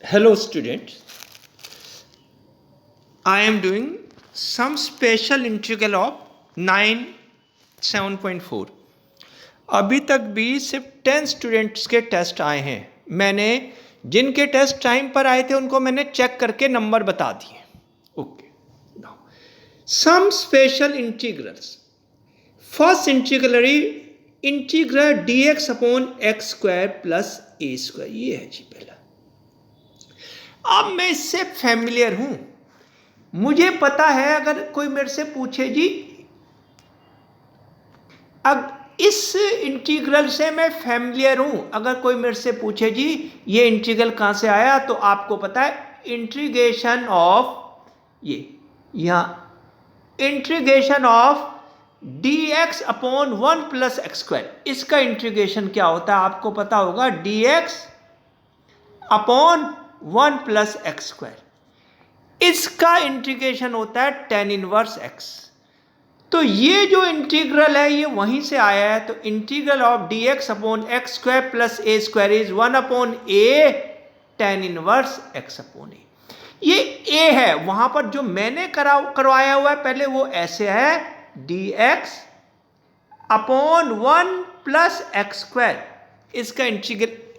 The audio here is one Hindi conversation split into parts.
Hello students, I am doing some special integral of 9 7.4। अभी तक भी सिर्फ 10 स्टूडेंट्स के टेस्ट आए हैं। मैंने जिनके टेस्ट टाइम पर आए थे उनको मैंने चेक करके नंबर बता दिए। Okay, now some special integrals. First integral dx upon x square plus a square, ये है जी पहला। अब मैं इससे फैमिलियर हूं, मुझे पता है। अगर कोई मेरे से पूछे जी अब इस इंटीग्रल से मैं फैमिलियर हूं, अगर कोई मेरे से पूछे जी ये इंटीग्रल कहां से आया, तो आपको पता है integration of integration of dx upon 1 plus x square. इसका इंटीग्रेशन क्या होता है आपको पता होगा, dx upon 1 plus x square. इसका इंटीग्रेशन होता है tan इनवर्स x। तो ये जो इंटीग्रल है ये वहीं से आया है। तो integral of dx upon x square plus a square is 1 upon a tan inverse x upon a. ये a है, वहां पर जो मैंने करवाया हुआ है पहले वो ऐसे है, dx upon 1 plus x square. इसका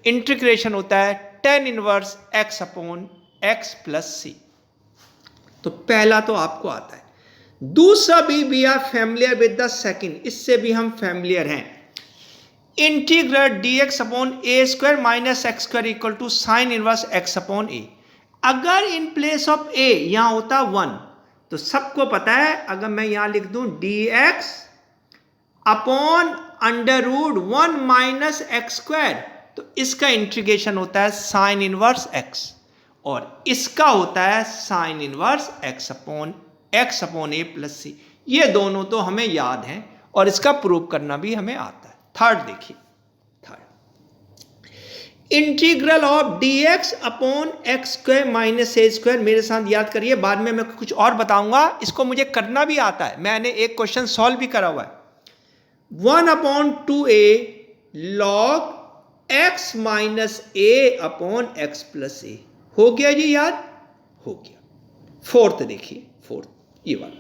इंटीग्रेशन होता है tan inverse x upon x plus सी। तो पहला तो आपको आता है। दूसरा भी we are familiar with the second, इससे भी हम फैमिलियर हैं। Integral dx upon a square minus x square equal to sine inverse x upon a. अगर इन प्लेस ऑफ a यहां होता 1, तो सबको पता है अगर मैं यहां लिख दूं dx upon under root 1 minus x square, तो इसका इंटीग्रेशन होता है साइन इनवर्स x, और इसका होता है sign inverse x upon a plus सी। ये दोनों तो हमें याद हैं और इसका प्रूव करना भी हमें आता है। थर्ड देखिए, third integral of dx upon x square minus a square. मेरे साथ याद करिए, बाद में मैं कुछ और बताऊंगा। इसको मुझे करना भी आता है, मैंने एक क्वेश्चन सॉल्व भी करा हुआ है। 1 upon 2a log x minus a upon x plus a. हो गया जी, याद हो गया। फोर्थ देखिए, फोर्थ ये वाला,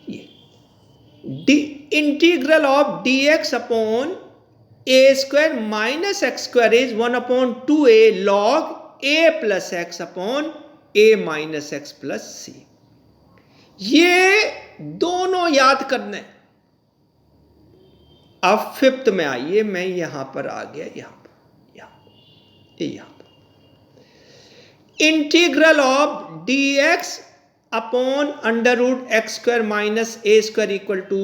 ये integral of dx upon a square minus x square is 1 upon 2a log a plus x upon a minus x plus सी। ये दोनों याद करना है। अब फिफ्थ में आइए, मैं यहां पर आ गया, यहां पर integral of dx upon under root x square minus a square equal to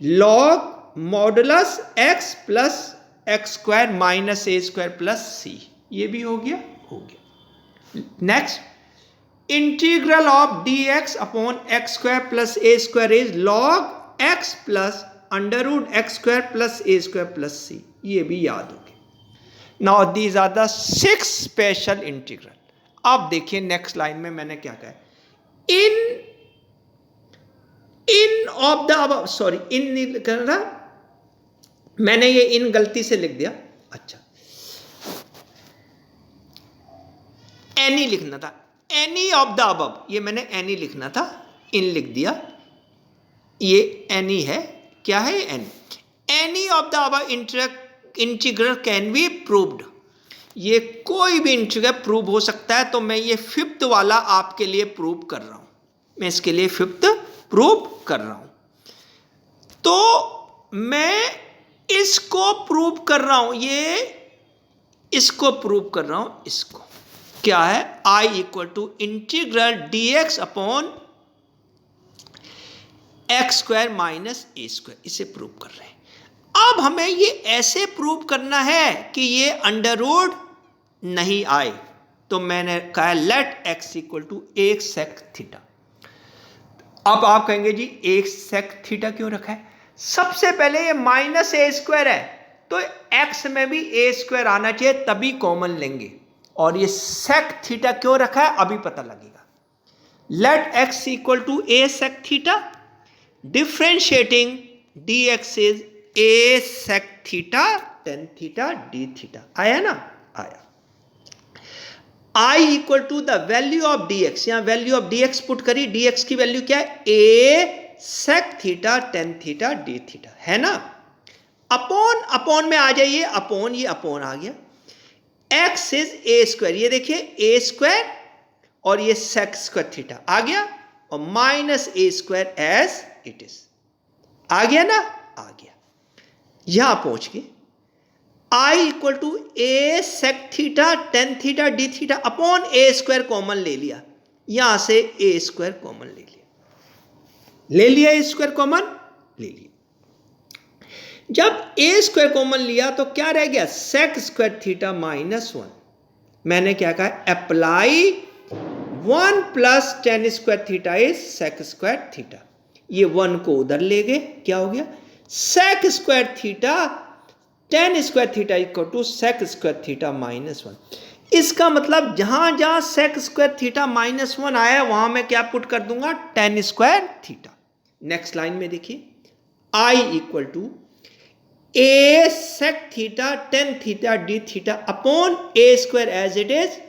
log modulus x plus x square minus a square plus सी। ये भी हो गया, हो गया। Next integral of dx upon x square plus a square is log x plus under root x square plus a square plus सी। ये भी याद हो गया। Now these are the 6 special integral. अब देखिए नेक्स्ट लाइन में मैंने क्या कहा, इन ऑफ द अब, सॉरी इन नहीं लिख रहा मैंने, ये इन गलती से लिख दिया। अच्छा, एनी लिखना था, एनी ऑफ द अबव, ये मैंने एनी लिखना था, इन लिख दिया। ये एनी है, क्या है any of the above integral can be proved. ये कोई भी इंटीग्रल प्रूव हो सकता है। तो मैं ये फिफ्थ वाला आपके लिए प्रूव कर रहा हूं, मैं इसके लिए फिफ्थ प्रूव कर रहा हूं। तो मैं इसको प्रूव कर रहा हूं, ये इसको प्रूव कर रहा हूं। इसको क्या है, I equal to integral dx upon x square minus a square, इसे प्रूव कर रहे हैं। अब हमें ये ऐसे प्रूव करना है कि ये अंडर रूट नहीं आए। तो मैंने कहा लेट x इक्वल टू एक सेक थीटा। अब आप कहेंगे जी एक सेक थीटा क्यों रखा है? सबसे पहले ये माइनस ए स्क्वायर है, तो x में भी ए स्क्वायर आना चाहिए, तभी कॉमन लेंगे। और ये सेक थीटा क्यों रखा है अभी पता लगेगा। Let x equal to a sec theta, differentiating dx is a sec theta tan theta d theta. आया ना, आया। I equal to the value of d x, यहां value of d x put करी, डी एक्स की वैल्यू क्या है, a sec theta tan theta d theta, है ना। अपॉन अपॉन में आ जाइए, अपॉन, ये अपॉन आ गया, एक्स इज ए स्क्वायर, ये देखिए ए स्क्वायर और ये सेक स्क्वायर थीटा आ गया, और minus a square as it is, आ गया ना, आ गया। यहां पहुंच के I equal to a sec theta tan theta d theta upon a square common ले लिया, यहां से ए स्क्वायर कॉमन ले लिया ए स्क्वायर कॉमन ले लिया। जब ए स्क्वायर कॉमन लिया तो क्या रह गया, sec square theta minus one. मैंने क्या कहा, apply one plus tan square theta is sec square theta, ये वन को उधर ले गए, क्या हो गया, sec square theta tan square theta equal to sec square theta minus one. इसका मतलब जहां जहां sec square theta minus one आया वहां मैं क्या पुट कर दूंगा, tan square theta. Next line में देखिए, I equal to a sec theta tan theta d theta upon a square as it is,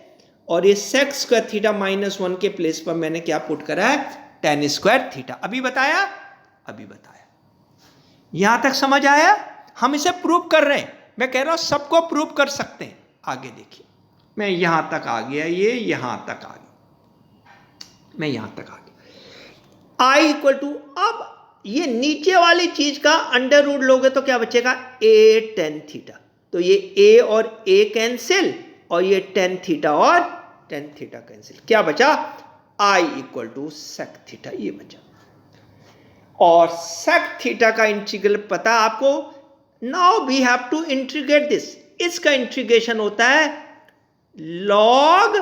और ये sec square theta minus one के प्लेस पर मैंने क्या पुट करा है, टेन स्क्वायर थीटा। अभी बताया, अभी बताया, यहां तक समझ आया। हम इसे प्रूव कर रहे हैं, मैं कह रहा हूं सबको प्रूव कर सकते हैं। आगे देखिए, मैं यहां तक आ गया, ये यहां तक आ गया, मैं यहां तक आ गया। आई इक्वल टू, अब ये नीचे वाली चीज का अंडर रूट लोगे तो क्या बचेगा, ए टेन थीटा, तो ये ए और ए कैंसिल, और ये टेन थीटा और टेन थीटा कैंसिल, क्या बचा, I equal to sec theta, ये बचा। और सेक थीटा का इंटीग्रल पता आपको, now we have to integrate this, इसका इंटीग्रेशन होता है log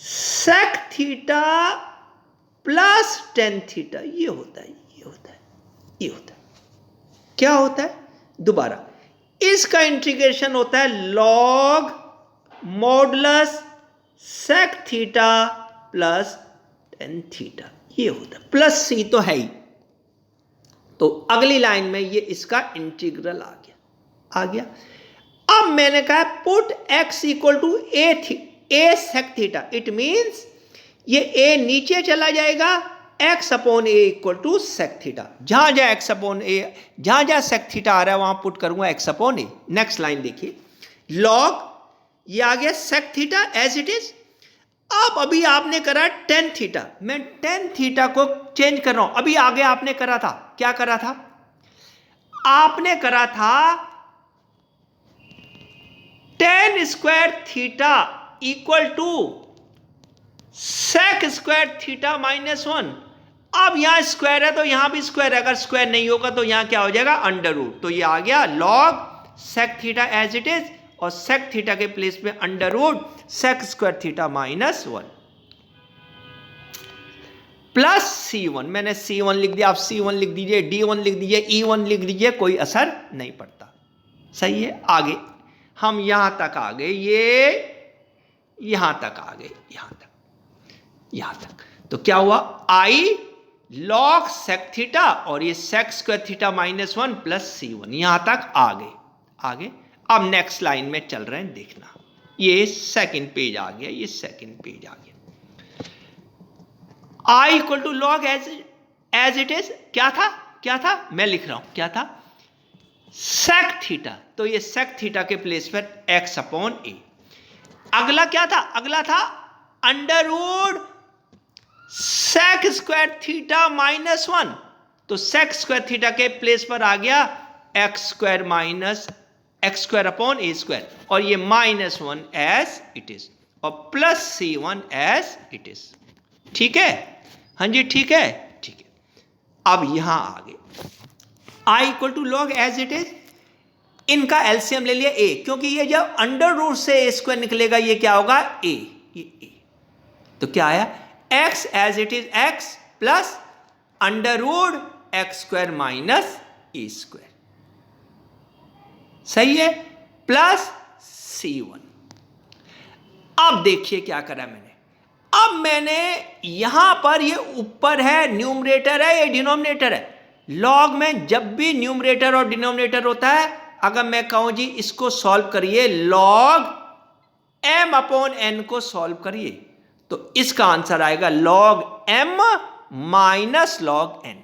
sec theta plus tan theta, ये होता है, ये होता है, ये होता है, क्या होता है, दोबारा इसका इंटीग्रेशन होता है log modulus sec theta plus tan theta, ये होता है, प्लस सी तो है ही, तो अगली लाइन में ये इसका इंटीग्रल आ गया, आ गया। अब मैंने कहा put x equal to a sec theta, it means ये a नीचे चला जाएगा, x upon a equal to sec theta, जहां जहां x अपॉन ए, जहां जहां सेक थीटा आ रहा है वहां पुट करूंगा x upon a. Next line देखिए, लॉग ये आ गया sec theta as it is. अब अभी आपने करा टेन थीटा, मैं टेन थीटा को चेंज कर रहा हूं, अभी आगे आपने करा था, क्या करा था, आपने करा था tan square theta equal to sec square theta minus one. अब यहां स्क्वायर है तो यहां भी स्क्वायर है, अगर स्क्वायर नहीं होगा तो यहां क्या हो जाएगा, अंडर रूट, तो ये आ गया log sec theta as it is, और सेक थीटा के प्लेस में under root sec square theta minus one plus C one. मैंने सी वन लिख दिया, आप सी वन लिख दीजिए, डी वन लिख दीजिए, ई वन लिख दीजिए, कोई असर नहीं पड़ता, सही है। आगे हम यहां तक आ गए, ये यहां तक आ गए, यहां तक, यहां तक, तो क्या हुआ, आई लॉग सेक थीटा और ये sec square theta minus one plus C one, यहां तक आ गए, आगे। अब नेक्स्ट लाइन में चल रहे हैं, देखना, ये सेकंड पेज आ गया, ये सेकंड पेज आ गया, I equal to log as it is, क्या था, क्या था, मैं लिख रहा हूं, क्या था, सेक थीटा, तो ये सेक थीटा के प्लेस पर एक्स अपॉन ए। अगला क्या था, अगला था under root sec square theta minus one, तो सेक स्क्वायर थीटा के प्लेस पर आ गया x square minus x square upon a square, और ये minus one as it is, और plus C one as it is, ठीक है, हाँ जी, ठीक है, ठीक है। अब यहां आ गए, I equal to log as it is, इनका एलसीएम ले लिया ए, क्योंकि ये जब अंडर रूट से ए स्क्वायर निकलेगा ये क्या होगा, ए, ये ए, तो क्या आया, x as it is x plus under root x square minus a square, सही है, प्लस सी वन। अब देखिए क्या करा मैंने, अब मैंने यहां पर ये ऊपर है न्यूमरेटर है, ये डिनोमिनेटर है। लॉग में जब भी न्यूमरेटर और डिनोमिनेटर होता है, अगर मैं कहूं जी इसको सॉल्व करिए, लॉग m m/n को सॉल्व करिए तो इसका आंसर आएगा log m minus log n।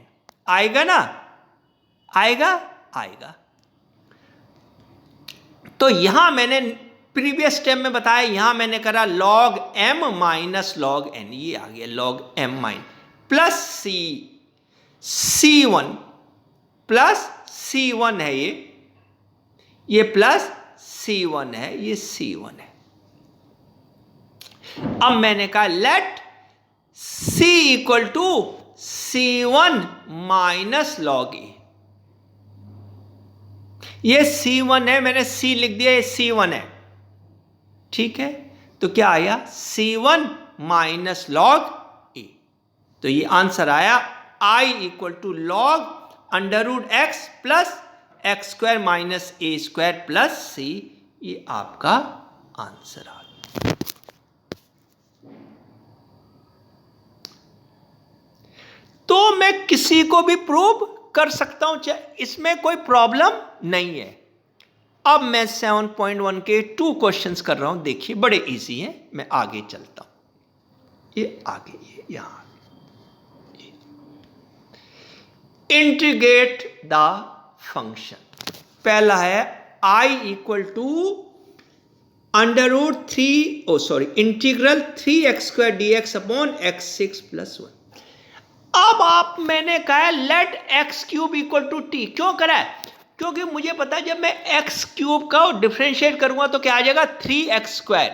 आएगा ना? आएगा? आएगा। तो यहां मैंने प्रीवियस स्टेप में बताया, यहां मैंने करा log m minus log n, ये आ गया log m mine plus c1 plus c1 है, ये प्लस c1 है, ये c1 है। अब मैंने कहा let c equal to c1 minus log a। ये c1 है, मैंने c लिख दिया, ये c1 है, ठीक है। तो क्या आया? c1 minus log a। तो ये आंसर आया I equal to log under root x plus x square minus a square plus सी। ये आपका आंसर आ गया। तो मैं किसी को भी प्रूव कर सकता हूं, इसमें कोई प्रॉब्लम नहीं है। अब मैं 7.1 के 2 क्वेश्चंस कर रहा हूं, देखिए बड़े इजी हैं। मैं आगे चलता हूं, ये आगे, ये यहां इंटीग्रेट द फंक्शन। पहला है I equal to under root 3 integral 3x square dx upon x6 plus 1। अब आप मैंने कहा है let x cube equal to t. क्यों करा है? क्योंकि मुझे पता है जब मैं एक्स क्यूब का डिफरेंशिएट करूंगा तो क्या आ जाएगा 3x स्क्वायर।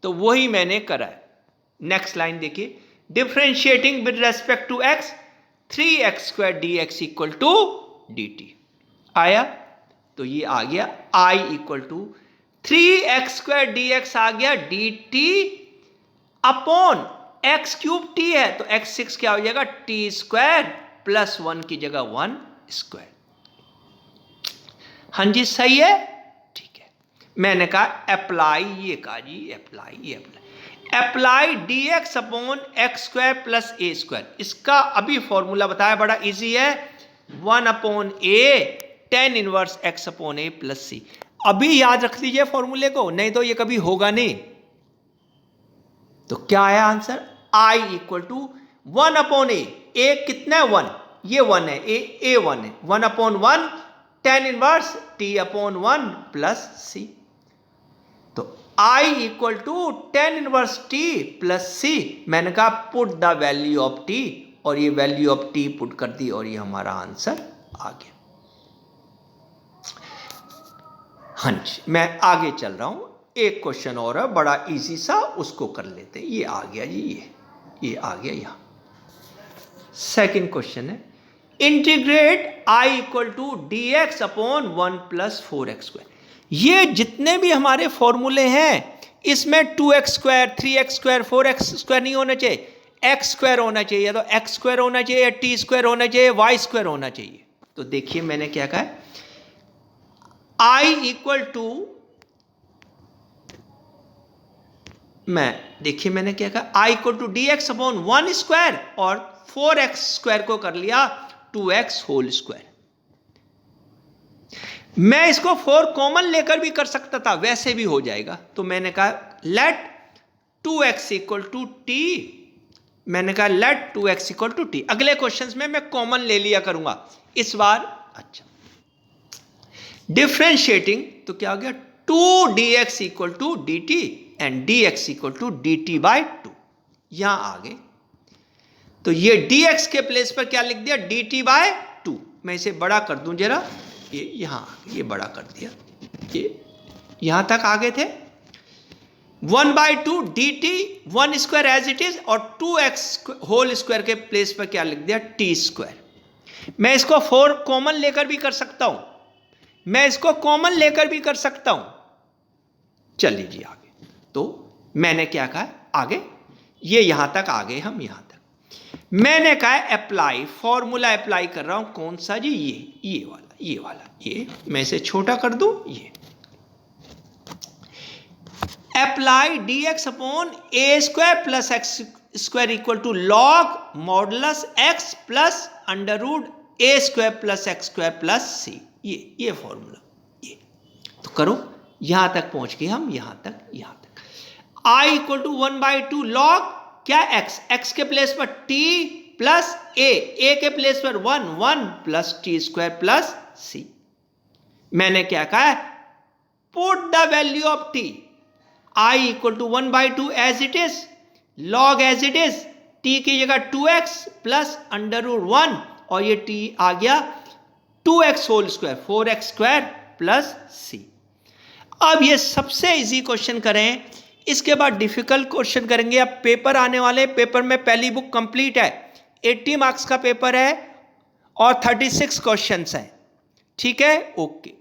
तो वही मैंने करा है। नेक्स्ट लाइन देखिए, differentiating with respect to x 3x square dx equal to dt। आया? तो ये आ गया I equal to 3x square dx आ गया dt upon x cube t है तो x6 क्या हो जाएगा t स्क्वायर प्लस 1 की जगह 1 स्क्वायर। हाँ जी सही है, ठीक है। मैंने कहा अप्लाई, ये कहा जी अप्लाई, ये apply dx upon x square plus a square. इसका अभी फॉर्मूला बताया, बड़ा इजी है, 1 upon a tan inverse x upon a plus C. अभी याद रख लीजिए फॉर्मूले को, नहीं तो ये कभी होगा नहीं। तो क्या आया answer? I equal to 1 upon a कितना है 1, ये 1 है, ए 1 है, 1 upon 1 tan inverse t upon 1 plus सी। तो I equal to tan inverse t plus c. मैंने कहा put the value of t, और ये वैल्यू ऑफ t पुट कर दी और ये हमारा आंसर आ गया। हाँ जी, मैं आगे चल रहा हूं। एक क्वेश्चन और है बड़ा इजी सा, उसको कर लेते हैं। ये आ गया जी, ये आ गया यहां। सेकंड क्वेश्चन है integrate I equal to dx upon 1 plus 4x square. ये जितने भी हमारे फॉर्मूले हैं इसमें 2x square 3x square 4x square नहीं होना चाहिए, x स्क्वायर होना चाहिए, या तो x स्क्वायर होना चाहिए, या t स्क्वायर होना चाहिए, y स्क्वायर होना चाहिए। तो देखिए मैंने क्या कहा है, I इक्वल टू, देखिए मैंने क्या कहा, I equal to dx upon 1 square और 4x स्क्वायर को कर लिया 2x होल स्क्वायर। मैं इसको 4 कॉमन लेकर भी कर सकता था, वैसे भी हो जाएगा। तो मैंने कहा let 2x equal to t, मैंने कहा let 2x equal to t। अगले क्वेश्चंस में मैं कॉमन ले लिया करूंगा इस बार। अच्छा, डिफरेंशिएटिंग तो क्या हो गया 2dx equal to dt and dx equal to dt by 2। यहां आ गए तो ये dx के प्लेस पर क्या लिख दिया dt बाय 2। मैं इसे बड़ा कर दूं जरा, ये यहां ये बड़ा कर दिया, ये यहां तक आ गए थे। 1/2 dt 1 square as it is, और 2x होल स्क्वायर के प्लेस पर क्या लिख दिया t स्क्वायर। मैं इसको 4 कॉमन लेकर भी कर सकता हूं, मैं इसको कॉमन लेकर भी कर सकता हूं। चल लीजिए आगे। तो मैंने क्या कहा आगे, ये यहां तक आ गए हम, यहां तक मैंने कहा अप्लाई, फॉर्मूला अप्लाई कर रहा हूं। कौन सा जी? ये वाला, ये मैं इसे छोटा कर दूं। ये apply dx upon a square plus x square equal to log modulus x plus under root a square plus x square plus सी। ये फॉर्मूला, ये तो करो। यहां तक पहुंच गए हम, यहां तक। आई इक्वल टू 1/2 लॉग क्या एक्स, एक्स के प्लेस पर टी प्लस ए के प्लेस पर 1 plus t square plus c. मैंने क्या कहा है, put the value of t, I equal to 1/2 as it is, log as it is, t की जगह 2x प्लस √1 और ये टी आ गया 2x whole square 4x square plus c. अब ये सबसे इजी क्वेश्चन करें, इसके बाद डिफिकल्ट क्वेश्चन करेंगे। अब पेपर आने वाले, पेपर में पहली बुक कंप्लीट है, 80 मार्क्स का पेपर है और 36 क्वेश्चंस हैं। ठीक है, ओके।